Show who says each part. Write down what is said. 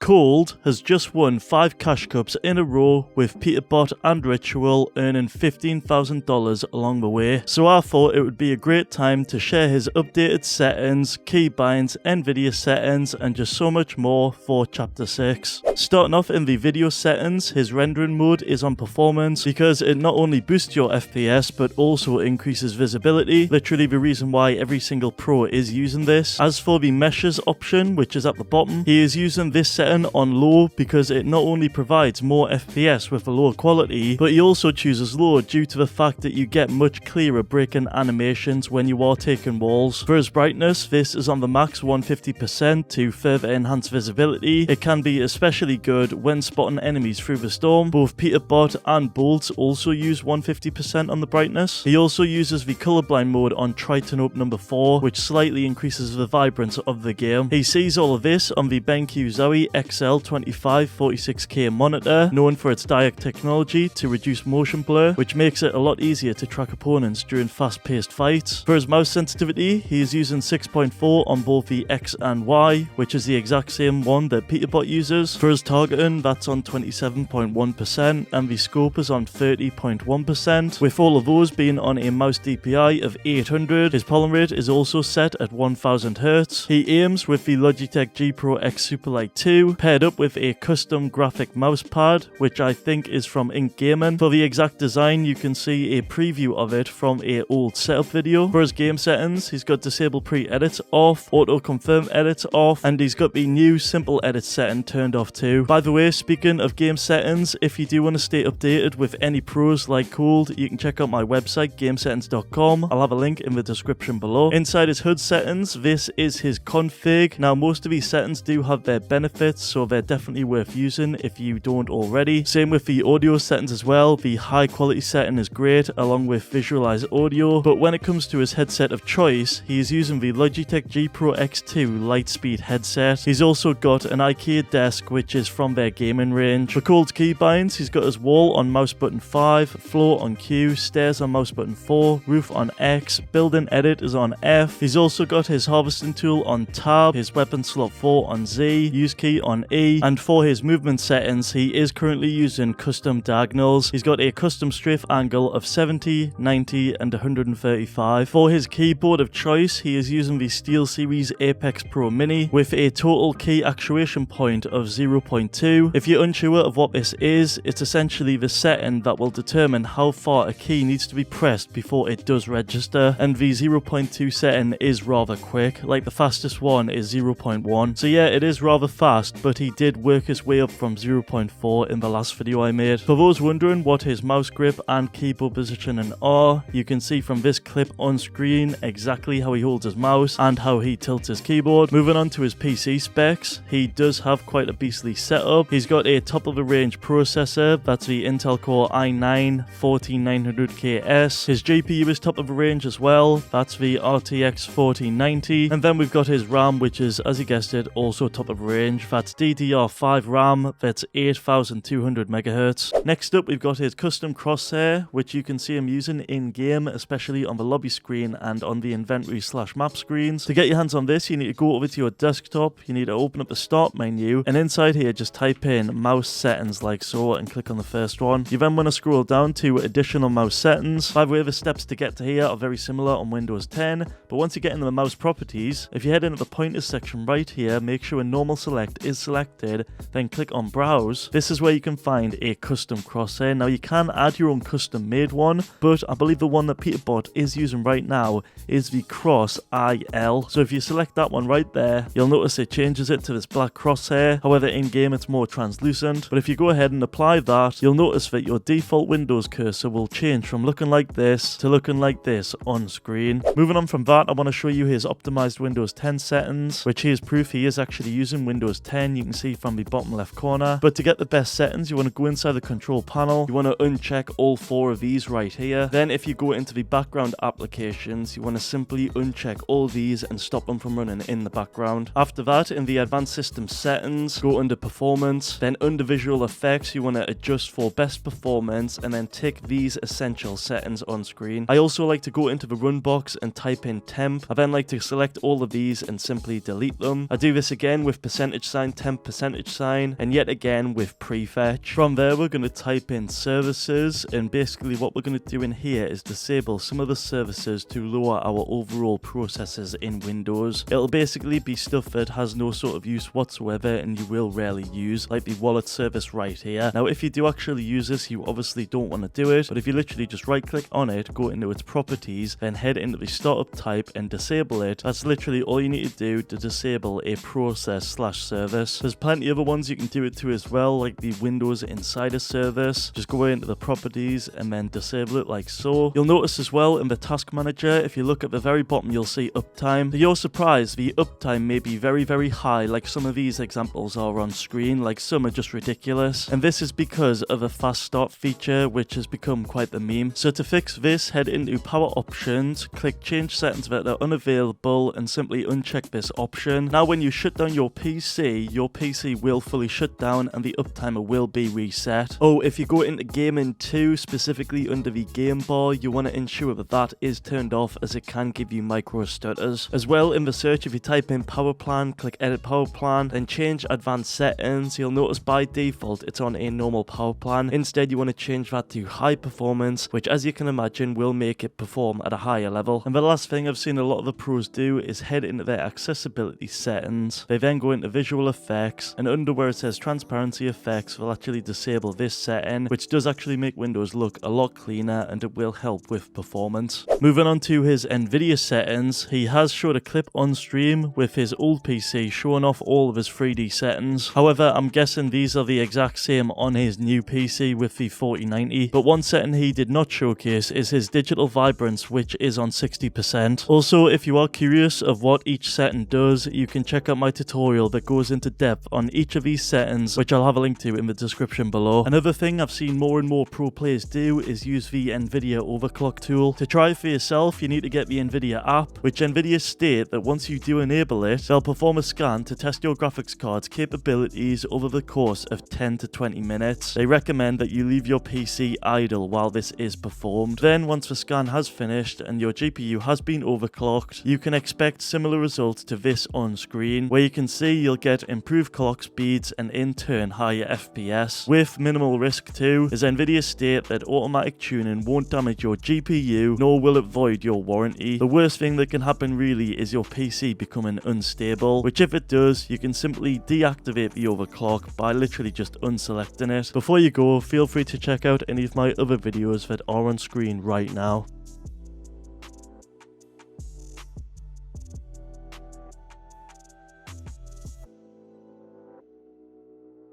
Speaker 1: Cold has just won 5 cash cups in a row, with Peterbot and Ritual earning $15,000 along the way. So I thought it would be a great time to share his updated settings, keybinds, Nvidia settings, and just so much more for chapter 6. Starting off in the video settings, his rendering mode is on performance because it not only boosts your FPS but also increases visibility, literally the reason why every single pro is using this. As for the meshes option, which is at the bottom, he is using this setting on low because it not only provides more FPS with a lower quality, but he also chooses low due to the fact that you get much clearer breaking animations when you are taking walls. For his brightness, this is on the max 150% to further enhance visibility. It can be especially good when spotting enemies through the storm. Both Peterbot and Bolt also use 150% on the brightness. He also uses the Colorblind mode on Triton number 4, which slightly increases the vibrance of the game. He sees all of this on the BenQ Zowie XL25 46K monitor, known for its DIAC technology to reduce motion blur, which makes it a lot easier to track opponents during fast-paced fights. For his mouse sensitivity, he is using 6.4 on both the X and Y, which is the exact same one that Peterbot uses. For his targeting, that's on 27.1%, and the scope is on 30.1%, with all of those being on a mouse DPI of 800. His polling rate is also set at 1000 Hz. He aims with the Logitech G Pro X Superlight 2, paired up with a custom graphic mousepad, which I think is from Ink Gaming. For the exact design, you can see a preview of it from a old setup video. For his game settings, he's got disable pre-edits off, auto confirm edits off, and he's got the new simple edit setting turned off too. By the way, speaking of game settings, if you do want to stay updated with any pros like Cold, you can check out my website GameSettings.com. I'll have a link in the description below. Inside his HUD settings, this is his config. Now, most of these settings do have their benefits, so they're definitely worth using if you don't already. Same with the audio settings as well. The high quality setting is great along with visualize audio, but when it comes to his headset of choice, he is using the Logitech G Pro X2 Lightspeed headset. He's also got an IKEA desk, which is from their gaming range. For Cold's keybinds, he's got his wall on mouse button 5, floor on Q, stairs on mouse button 4, roof on X, building edit is on F. He's also got his harvesting tool on tab, his weapon slot 4 on Z, use key on E, and for his movement settings, he is currently using custom diagonals. He's got a custom strafe angle of 70, 90, and 135. For his keyboard of choice, he is using the SteelSeries Apex Pro Mini with a total key actuation point of 0.2. If you're unsure of what this is, it's essentially the setting that will determine how far a key needs to be pressed before it does register, and the 0.2 setting is rather quick, like the fastest one is 0.1. So yeah, it is rather fast, but he did work his way up from 0.4 in the last video I made. For those wondering what his mouse grip and keyboard positioning are, you can see from this clip on screen exactly how he holds his mouse and how he tilts his keyboard. Moving on to his PC specs, he does have quite a beastly setup. He's got a top of the range processor, that's the Intel Core i9 14900KS. His GPU is top of the range as well, that's the RTX 4090, and then we've got his RAM, which is, as you guessed it, also top of the range. That's DDR5 RAM, that's 8200 MHz. Next up, we've got his custom Crosshair, which you can see him using in game, especially on the lobby screen and on the inventory/map screens. To get your hands on this, you need to go over to your desktop, you need to open up the start menu, and inside here just type in mouse settings like so and click on the first one. You then want to scroll down to additional mouse settings. By the way, the steps to get to here are very similar on Windows 10, but once you get into the mouse properties, if you head into the pointers section right here, make sure a normal select is selected, then click on browse. This is where you can find a custom crosshair. Now, you can add your own custom made one, but I believe the one that Peterbot is using right now is the Cross IL. So if you select that one right there, you'll notice it changes it to this black crosshair. However, in game it's more translucent. But if you go ahead and apply that, you'll notice that your default Windows cursor will change from looking like this to looking like this on screen. Moving on from that, I want to show you his optimized Windows 10 settings, which here's proof he is actually using Windows 10. You can see from the bottom left corner. But to get the best settings, you want to go inside the control panel. You want to uncheck all 4 of these right here. Then if you go into the background applications, you want to simply uncheck all these and stop them from running in the background. After that, in the advanced system settings, go under performance. Then under visual effects, you want to adjust for best performance and then tick these essential settings on screen. I also like to go into the run box and type in temp. I then like to select all of these and simply delete them. I do this again with percentage sign $10%, and yet again with prefetch. From there, we're going to type in services, and basically what we're going to do in here is disable some of the services to lower our overall processes in Windows. It'll basically be stuff that has no sort of use whatsoever and you will rarely use, like the wallet service right here. Now, if you do actually use this, you obviously don't want to do it, but if you literally just right click on it, go into its properties, then head into the startup type and disable it, that's literally all you need to do to disable a process/service. There's plenty of other ones you can do it to as well, like the Windows Insider service. Just go into the properties and then disable it like so. You'll notice as well in the task manager, if you look at the very bottom, you'll see uptime. To your surprise, the uptime may be very high, like some of these examples are on screen, like some are just ridiculous, and this is because of a fast start feature which has become quite the meme. So to fix this, head into power options, click change settings that are unavailable, and simply uncheck this option. Now when you shut down your PC will fully shut down and the uptimer will be reset. Oh, if you go into gaming too, specifically under the game bar, you want to ensure that that is turned off, as it can give you micro stutters. As well, in the search, if you type in power plan, click edit power plan, then change advanced settings, you'll notice by default it's on a normal power plan. Instead, you want to change that to high performance, which as you can imagine will make it perform at a higher level. And the last thing I've seen a lot of the pros do is head into their accessibility settings. They then go into visual effects, and under where it says transparency effects, they'll actually disable this setting, which does actually make Windows look a lot cleaner and it will help with performance. Moving on to his Nvidia settings, he has showed a clip on stream with his old PC showing off all of his 3D settings. However, I'm guessing these are the exact same on his new PC with the 4090, but one setting he did not showcase is his digital vibrance, which is on 60%. Also, if you are curious of what each setting does, you can check out my tutorial that goes into depth on each of these settings, which I'll have a link to in the description below. Another thing I've seen more and more pro players do is use the Nvidia overclock tool. To try it for yourself, you need to get the Nvidia app, which Nvidia state that once you do enable it, they'll perform a scan to test your graphics card's capabilities over the course of 10 to 20 minutes. They recommend that you leave your PC idle while this is performed. Then once the scan has finished and your GPU has been overclocked, you can expect similar results to this on screen, where you can see you'll get improved clock speeds and in turn higher FPS. With minimal risk too, as Nvidia state that automatic tuning won't damage your GPU, nor will it void your warranty. The worst thing that can happen really is your PC becoming unstable, which if it does, you can simply deactivate the overclock by literally just unselecting it. Before you go, feel free to check out any of my other videos that are on screen right now.